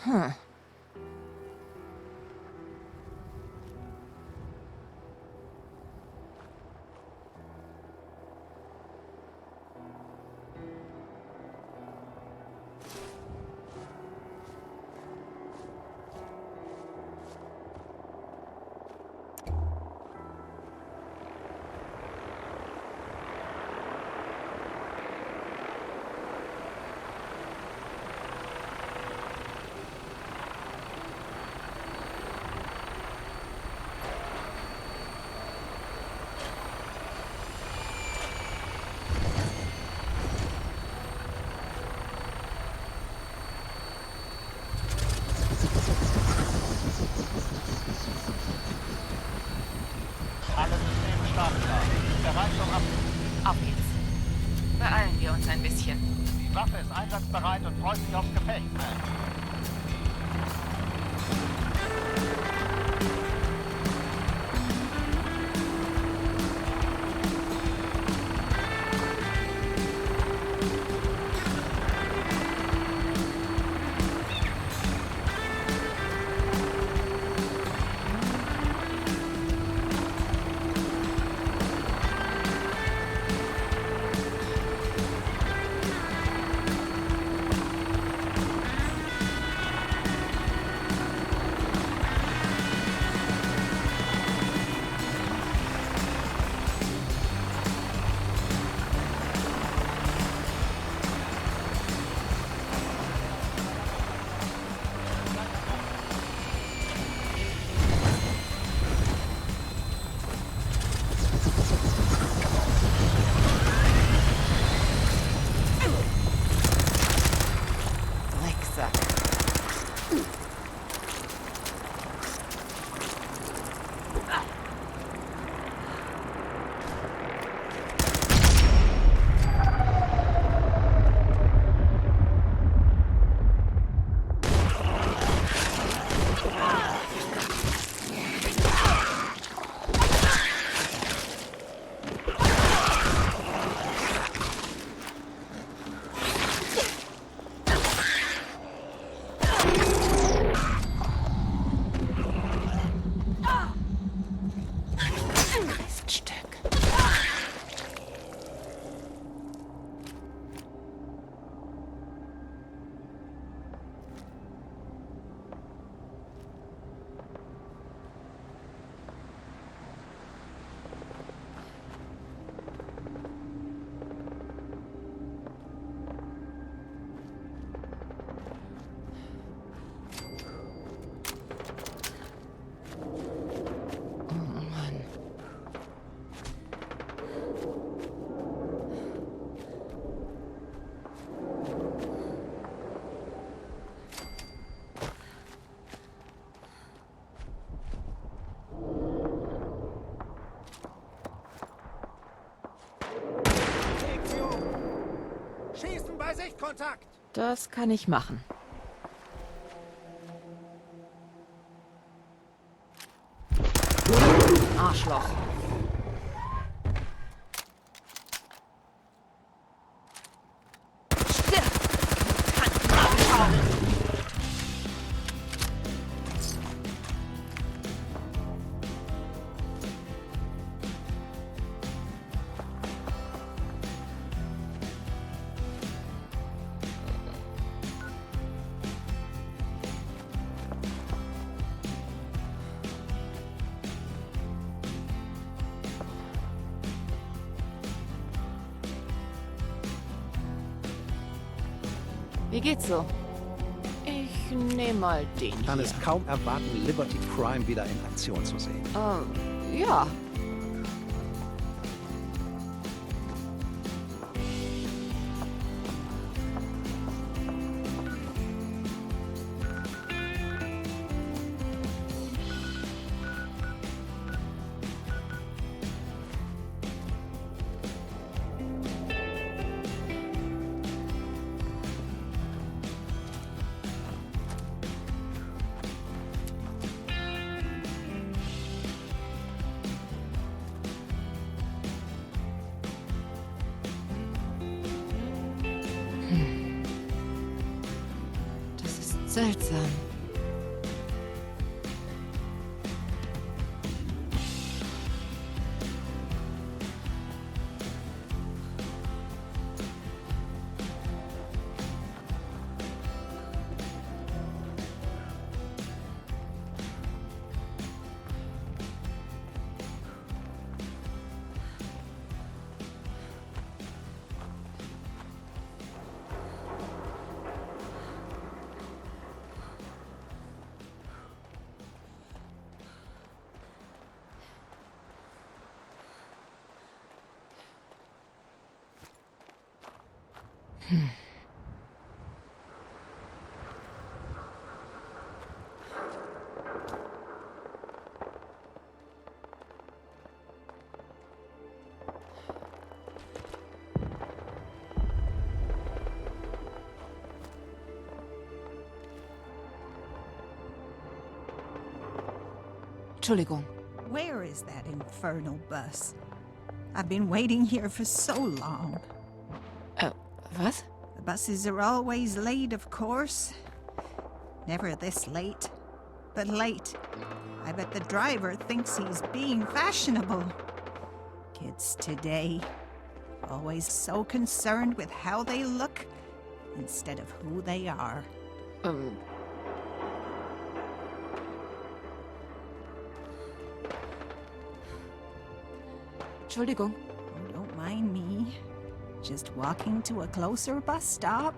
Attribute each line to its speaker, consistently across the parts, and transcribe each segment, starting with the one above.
Speaker 1: Hm.
Speaker 2: Alle Systeme startklar. Bereit zum Abflug.
Speaker 1: Auf geht's. Beeilen wir uns ein bisschen.
Speaker 2: Die Waffe ist einsatzbereit und freut sich aufs Gefecht. Sichtkontakt!
Speaker 1: Das kann ich machen. Arschloch. Wie geht's so? Ich nehme mal den
Speaker 3: Kann
Speaker 1: hier.
Speaker 3: es kaum erwarten, Liberty Crime wieder in Aktion zu sehen.
Speaker 1: Ja. Seltsam. Entschuldigung.
Speaker 4: Where is that infernal bus? I've been waiting here for so long.
Speaker 1: Was?
Speaker 4: The buses are always late, of course. Never this late, but late. I bet the driver thinks he's being fashionable. Kids today, always so concerned with how they look instead of who they are.
Speaker 1: Entschuldigung.
Speaker 4: Oh, don't mind me. Just walking to a closer bus stop.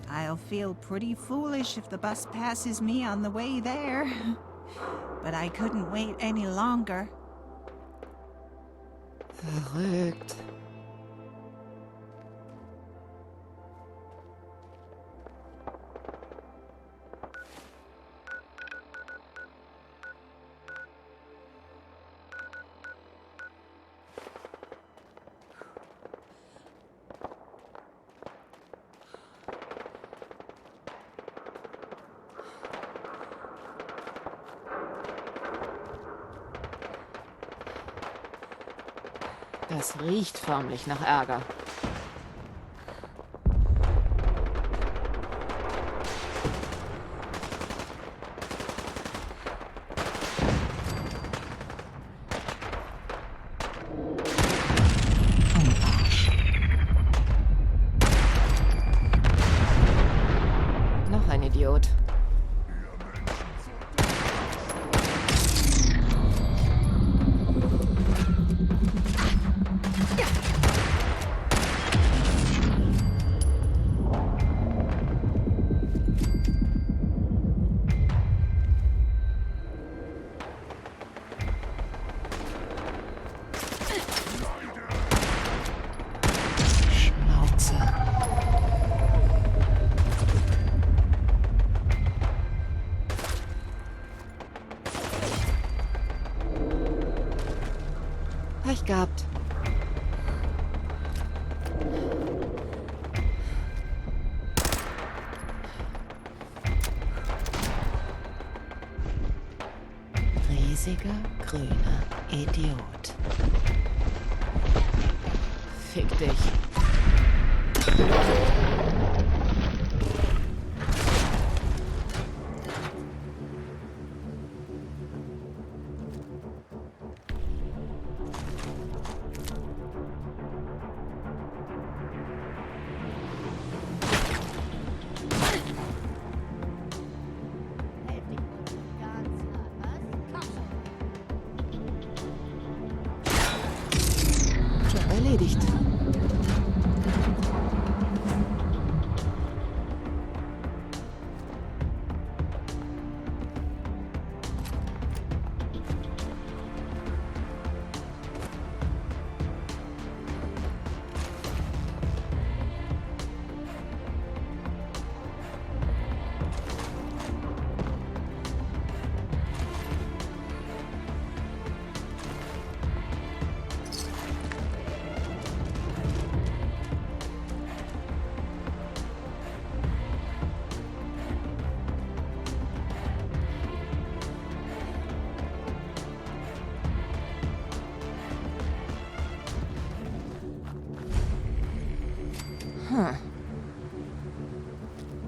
Speaker 4: I'll feel pretty foolish if the bus passes me on the way there. But I couldn't wait any longer.
Speaker 1: Verrückt. Das riecht förmlich nach Ärger. Noch ein Idiot. Pech gehabt. Riesiger, grüner Idiot. Fick dich. Erledigt.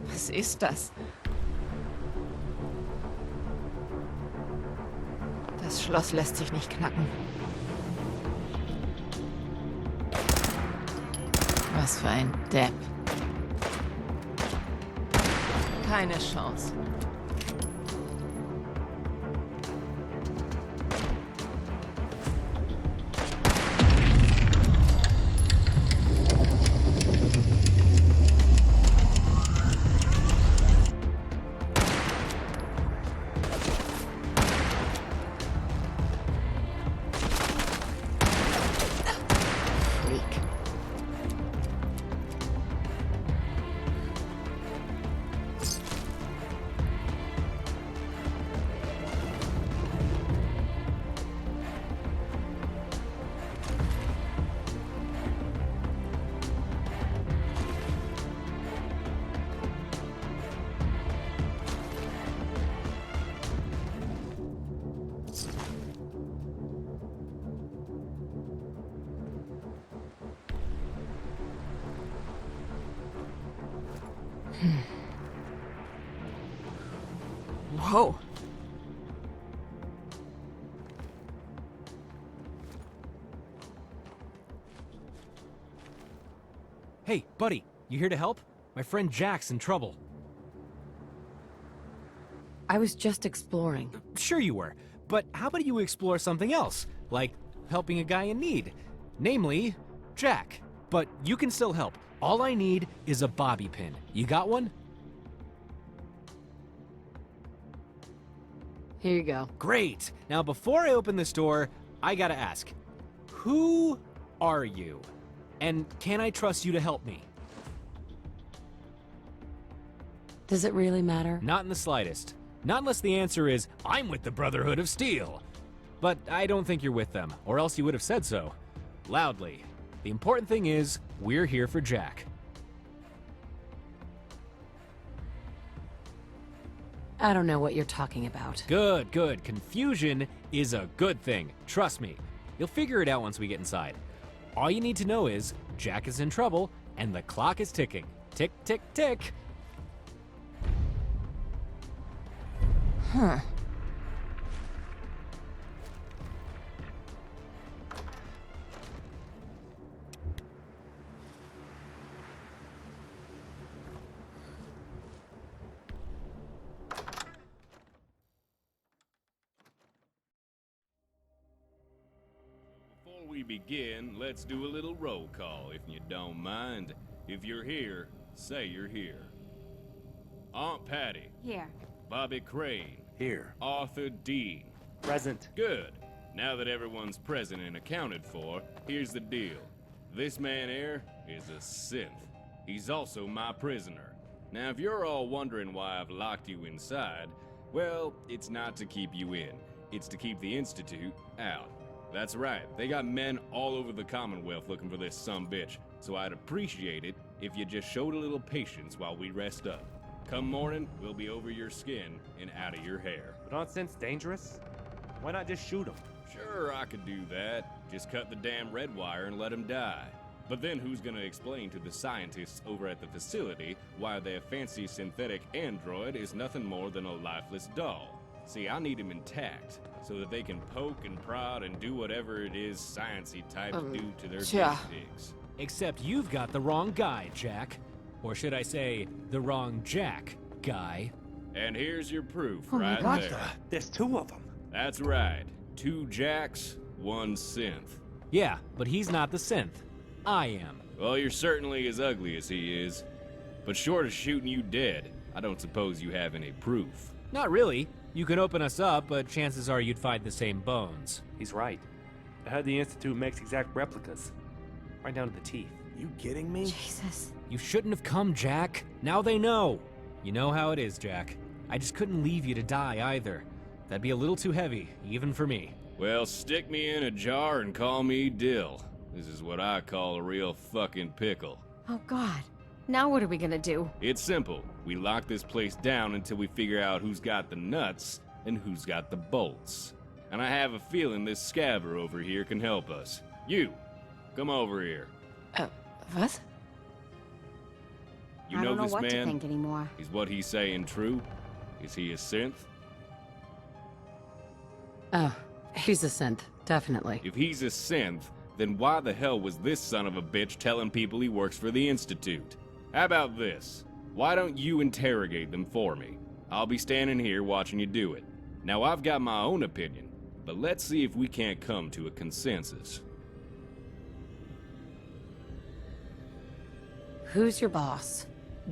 Speaker 1: Was ist das? Schloss lässt sich nicht knacken. Was für ein Depp. Keine Chance. Whoa.
Speaker 5: Hey, buddy, you here to help? My friend Jack's in trouble.
Speaker 6: I was just exploring.
Speaker 5: Sure you were, but how about you explore something else? Like helping a guy in need. Namely, Jack. But you can still help. All I need is a bobby pin. You got one?
Speaker 6: Here you go.
Speaker 5: Great. Now before I open this door, I gotta ask, who are you? And can I trust you to help me?
Speaker 6: Does it really matter?
Speaker 5: Not in the slightest. Not unless the answer is, I'm with the Brotherhood of Steel. But I don't think you're with them, or else you would have said so. Loudly. The important thing is, we're here for Jack.
Speaker 6: I don't know what you're talking about.
Speaker 5: Good, good. Confusion is a good thing. Trust me. You'll figure it out once we get inside. All you need to know is, Jack is in trouble, and the clock is ticking. Tick, tick, tick.
Speaker 1: Huh.
Speaker 7: Before we begin, let's do a little roll call, if you don't mind. If you're here, say you're here. Aunt Patty.
Speaker 8: Here.
Speaker 7: Bobby Crane.
Speaker 3: Here.
Speaker 7: Arthur Dean.
Speaker 2: Present.
Speaker 7: Good. Now that everyone's present and accounted for, here's the deal. This man here is a synth. He's also my prisoner. Now, if you're all wondering why I've locked you inside, well, it's not to keep you in. It's to keep the Institute out. That's right, they got men all over the Commonwealth looking for this sumbitch, so I'd appreciate it if you just showed a little patience while we rest up. Come morning, we'll be over your skin and out of your hair.
Speaker 2: But aren't synths dangerous? Why not just shoot them?
Speaker 7: Sure, I could do that. Just cut the damn red wire and let him die. But then who's gonna explain to the scientists over at the facility why their fancy synthetic android is nothing more than a lifeless doll? See, I need him intact, so that they can poke and prod and do whatever it is sciencey types do to their
Speaker 1: yeah.
Speaker 7: pigs.
Speaker 5: Except you've got the wrong guy, Jack. Or should I say, the wrong Jack guy.
Speaker 7: And here's your proof
Speaker 1: Oh my
Speaker 7: right
Speaker 1: God.
Speaker 7: there.
Speaker 2: There's two of them.
Speaker 7: That's right. 2 Jacks, 1 synth.
Speaker 5: Yeah, but he's not the synth. I am.
Speaker 7: Well, you're certainly as ugly as he is. But short of shooting you dead, I don't suppose you have any proof.
Speaker 5: Not really. You can open us up, but chances are you'd find the same bones.
Speaker 2: He's right. I heard the Institute makes exact replicas. Right down to the teeth.
Speaker 3: You kidding me?
Speaker 6: Jesus.
Speaker 5: You shouldn't have come, Jack. Now they know. You know how it is, Jack. I just couldn't leave you to die either. That'd be a little too heavy, even for me.
Speaker 7: Well, stick me in a jar and call me Dill. This is what I call a real fucking pickle.
Speaker 8: Oh, God. Now what are we gonna do?
Speaker 7: It's simple. We lock this place down until we figure out who's got the nuts and who's got the bolts. And I have a feeling this scabber over here can help us. You, come over here.
Speaker 1: Was?
Speaker 7: You
Speaker 8: I don't know
Speaker 7: this
Speaker 8: what
Speaker 7: man?
Speaker 8: to think anymore.
Speaker 7: Is what he's saying true? Is he a synth?
Speaker 6: Oh, He's a synth, definitely.
Speaker 7: If he's a synth, then why the hell was this son of a bitch telling people he works for the Institute? How about this? Why don't you interrogate them for me? I'll be standing here watching you do it. Now, I've got my own opinion, but let's see if we can't come to a consensus.
Speaker 6: Who's your boss?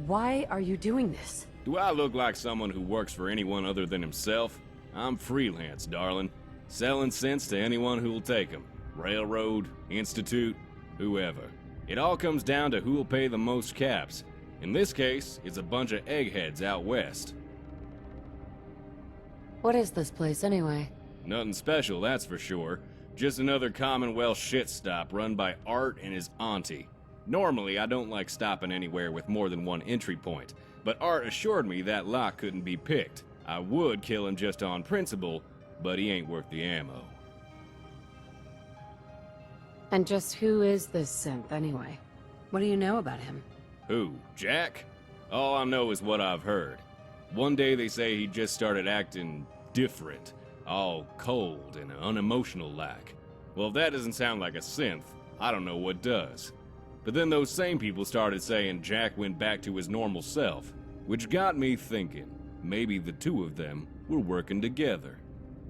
Speaker 6: Why are you doing this?
Speaker 7: Do I look like someone who works for anyone other than himself? I'm freelance, darling. Selling cents to anyone who'll take them. Railroad, institute, whoever. It all comes down to who'll pay the most caps. In this case, it's a bunch of eggheads out west.
Speaker 6: What is this place, anyway?
Speaker 7: Nothing special, that's for sure. Just another Commonwealth shit stop run by Art and his auntie. Normally, I don't like stopping anywhere with more than one entry point, but Art assured me that lock couldn't be picked. I would kill him just on principle, but he ain't worth the ammo.
Speaker 6: And just who is this synth, anyway? What do you know about him?
Speaker 7: Who, Jack? All I know is what I've heard. One day they say he just started acting different, all cold and unemotional like. Well, if that doesn't sound like a synth, I don't know what does. But then those same people started saying Jack went back to his normal self, which got me thinking maybe the two of them were working together.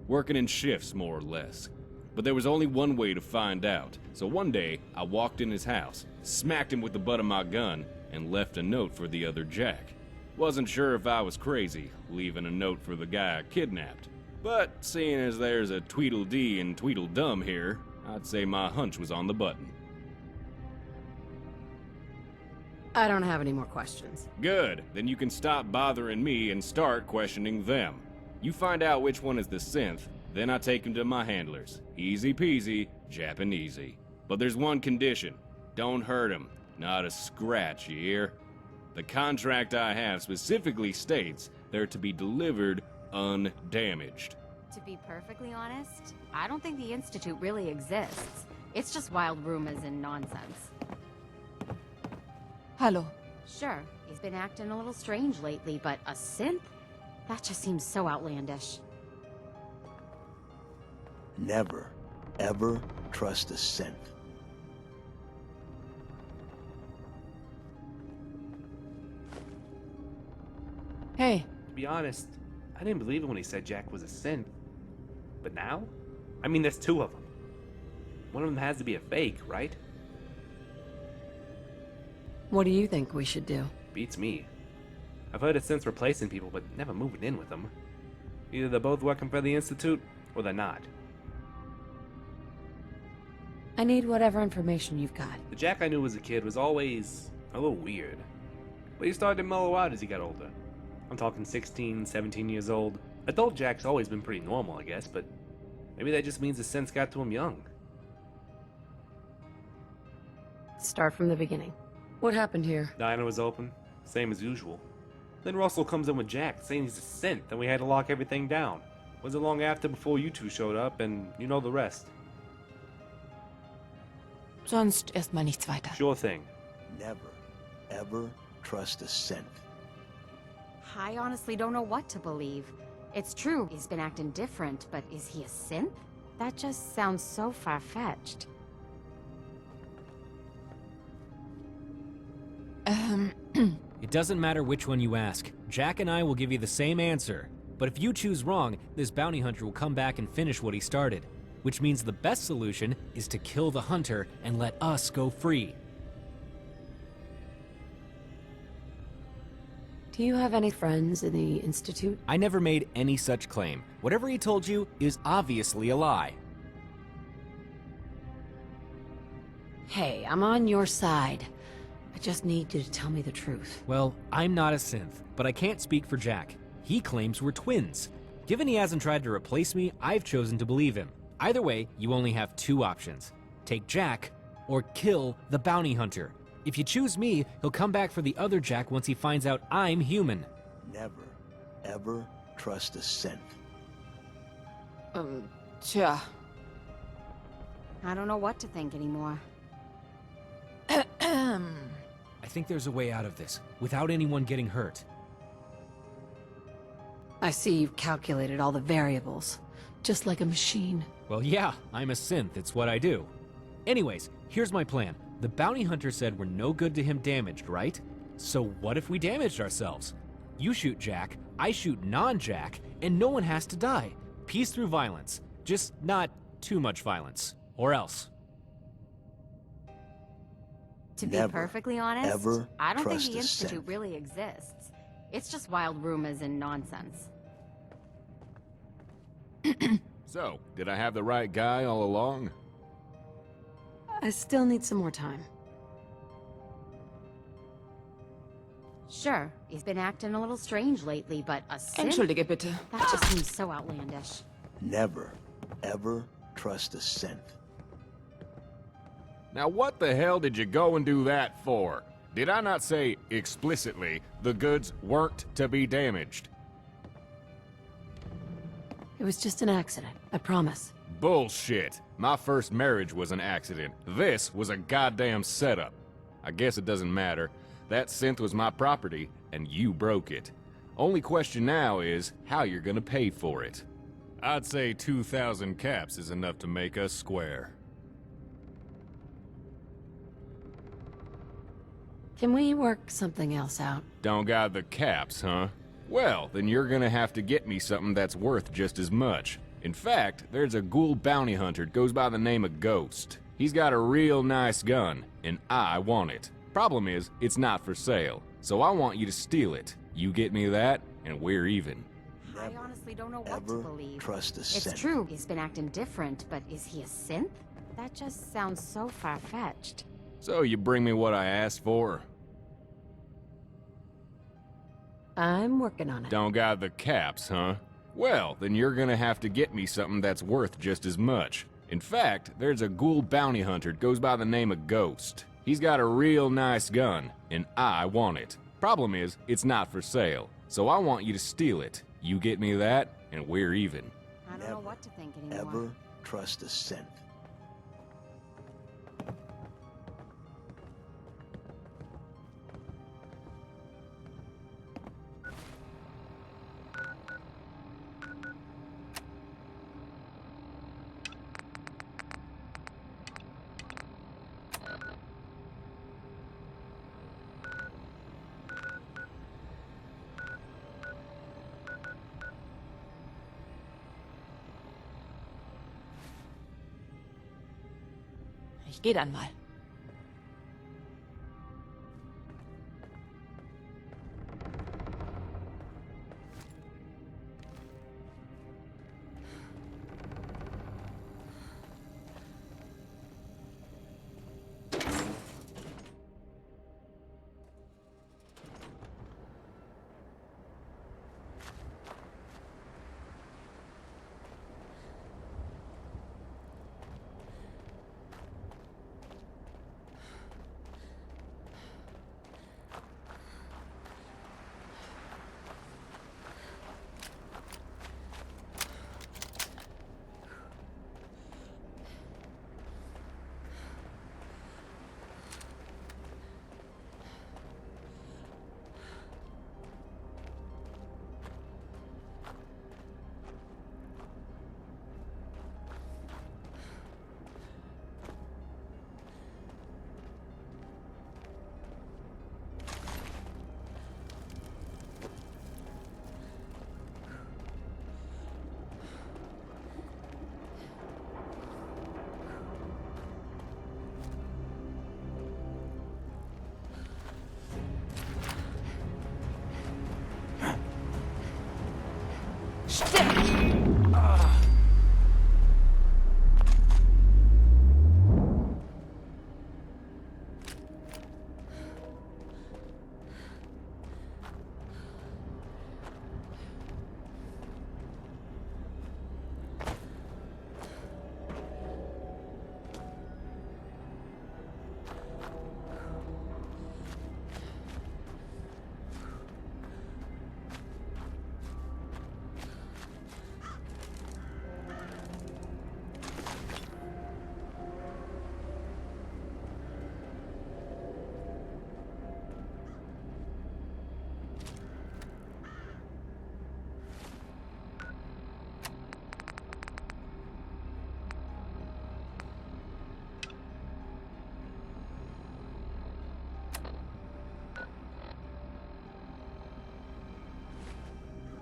Speaker 7: Working in shifts, more or less. But there was only one way to find out, so one day I walked in his house, smacked him with the butt of my gun, and left a note for the other Jack. Wasn't sure if I was crazy, leaving a note for the guy I kidnapped. But seeing as there's a Tweedledee and Tweedledum here, I'd say my hunch was on the button.
Speaker 6: I don't have any more questions.
Speaker 7: Good, then you can stop bothering me and start questioning them. You find out which one is the synth, then I take him to my handlers. Easy peasy, Japanesey. But there's one condition. Don't hurt him. Not a scratch, you hear? The contract I have specifically states they're to be delivered undamaged.
Speaker 8: To be perfectly honest, I don't think the Institute really exists. It's just wild rumors and nonsense.
Speaker 1: Hallo.
Speaker 8: Sure, he's been acting a little strange lately, but a synth? That just seems so outlandish.
Speaker 3: Never, ever trust a synth.
Speaker 1: Hey,
Speaker 2: To be honest, I didn't believe it when he said Jack was a synth. But now? I mean, there's two of them. One of them has to be a fake, right?
Speaker 6: What do you think we should do?
Speaker 2: Beats me. I've heard of synths replacing people, but never moving in with them. Either they're both working for the Institute, or they're not.
Speaker 6: I need whatever information you've got.
Speaker 2: The Jack I knew as a kid was always a little weird. But he started to mellow out as he got older. I'm talking 16, 17 years old. Adult Jack's always been pretty normal, I guess, but maybe that just means the sense got to him young.
Speaker 6: Start from the beginning. What happened here?
Speaker 2: Diner was open, same as usual. Then Russell comes in with Jack, saying he's a synth, and we had to lock everything down. Wasn't long after before you two showed up, and you know the rest.
Speaker 1: sonst erstmal nichts weiter.
Speaker 2: Sure thing.
Speaker 3: Never, ever trust a synth.
Speaker 8: I honestly don't know what to believe. It's true, he's been acting different, but is he a synth? That just sounds so far-fetched.
Speaker 5: It doesn't matter which one you ask. Jack and I will give you the same answer. But if you choose wrong, this bounty hunter will come back and finish what he started. Which means the best solution is to kill the hunter and let us go free.
Speaker 6: Do you have any friends in the Institute?
Speaker 5: I never made any such claim. Whatever he told you is obviously a lie.
Speaker 6: Hey, I'm on your side. I just need you to tell me the truth.
Speaker 5: Well, I'm not a synth, but I can't speak for Jack. He claims we're twins. Given he hasn't tried to replace me, I've chosen to believe him. Either way, you only have two options. Take Jack, or kill the bounty hunter. If you choose me, he'll come back for the other Jack once he finds out I'm human.
Speaker 3: Never, ever trust a synth.
Speaker 1: Tja.
Speaker 8: I don't know what to think anymore.
Speaker 5: I think there's a way out of this, without anyone getting hurt.
Speaker 6: I see you've calculated all the variables, just like a machine.
Speaker 5: Well, yeah, I'm a synth. It's what I do. Anyways, here's my plan. The bounty hunter said we're no good to him damaged, right? So what if we damaged ourselves? You shoot Jack, I shoot non-Jack, and no one has to die. Peace through violence. Just not too much violence. Or else.
Speaker 8: To be
Speaker 3: Never,
Speaker 8: perfectly honest,
Speaker 3: ever
Speaker 8: I don't think
Speaker 3: trust
Speaker 8: the
Speaker 3: a
Speaker 8: Institute
Speaker 3: synth.
Speaker 8: really exists. It's just wild rumors and nonsense.
Speaker 7: So, did I have the right guy all along?
Speaker 6: I still need some more time.
Speaker 8: Sure, he's been acting a little strange lately, but a synth?
Speaker 1: Entschuldige bitte.
Speaker 8: That just seems so outlandish.
Speaker 3: Never, ever trust a synth.
Speaker 7: Now what the hell did you go and do that for? Did I not say explicitly the goods weren't to be damaged?
Speaker 6: It was just an accident, I promise.
Speaker 7: Bullshit. My first marriage was an accident. This was a goddamn setup. I guess it doesn't matter. That synth was my property, and you broke it. Only question now is how you're gonna pay for it. I'd say 2,000 caps is enough to make us square.
Speaker 6: Can we work something else out?
Speaker 7: Don't got the caps, huh? Well, then you're gonna have to get me something that's worth just as much. In fact, there's a ghoul bounty hunter that goes by the name of Ghost. He's got a real nice gun, and I want it. Problem is, it's not for sale, so I want you to steal it. You get me that, and we're even.
Speaker 8: I honestly don't know what
Speaker 3: Ever
Speaker 8: to believe.
Speaker 3: trust a
Speaker 8: It's
Speaker 3: synth.
Speaker 8: true, he's been acting different, but is he a synth? That just sounds so far-fetched.
Speaker 7: So you bring me what I asked for?
Speaker 6: I'm working on it.
Speaker 7: Don't got the caps, huh? Well, then you're gonna have to get me something that's worth just as much. In fact, there's a ghoul bounty hunter that goes by the name of Ghost. He's got a real nice gun, and I want it. Problem is, it's not for sale, so I want you to steal it. You get me that, and we're even.
Speaker 8: I don't know
Speaker 3: Never,
Speaker 8: what to think anymore.
Speaker 3: Ever trust a synth.
Speaker 1: Ich geh dann mal.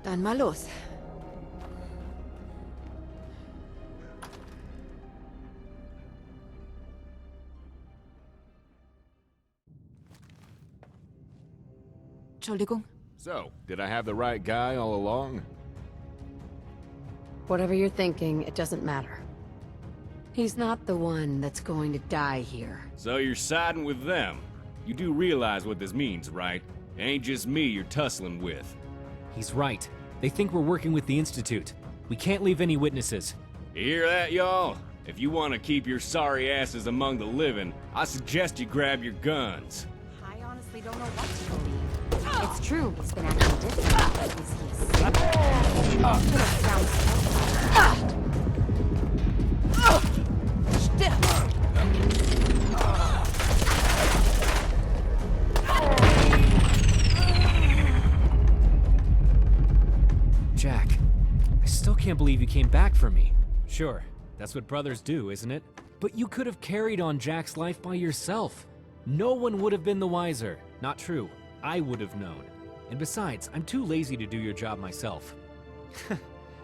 Speaker 1: Dann mal los. Entschuldigung.
Speaker 7: So, did I have the right guy all along?
Speaker 6: Whatever you're thinking, it doesn't matter. He's not the one that's going to die here.
Speaker 7: So you're siding with them. You do realize what this means, right? It ain't just me you're tussling with.
Speaker 5: He's right. They think we're working with the Institute. We can't leave any witnesses.
Speaker 7: You hear that, y'all? If you want to keep your sorry asses among the living, I suggest you grab your guns.
Speaker 8: I honestly don't know what to believe. It's true, he's been acting different. Is he a simp? It sounds so
Speaker 5: Jack, I still can't believe you came back for me. Sure, that's what brothers do, isn't it? But you could have carried on Jack's life by yourself. No one would have been the wiser. Not true. I would have known. And besides, I'm too lazy to do your job myself.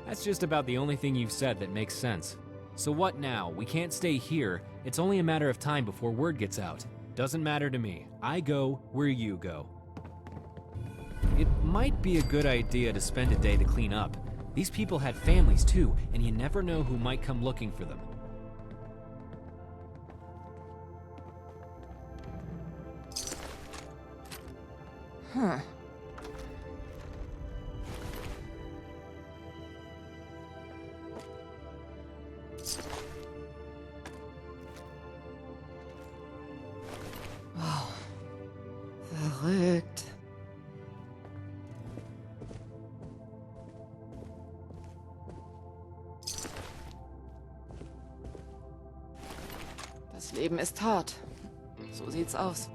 Speaker 5: That's just about the only thing you've said that makes sense. So what now? We can't stay here. It's only a matter of time before word gets out. Doesn't matter to me. I go where you go. It might be a good idea to spend a day to clean up. These people had families too, and you never know who might come looking for them.
Speaker 1: Huh. Oh. Verrückt. Das Leben ist hart. So sieht's aus.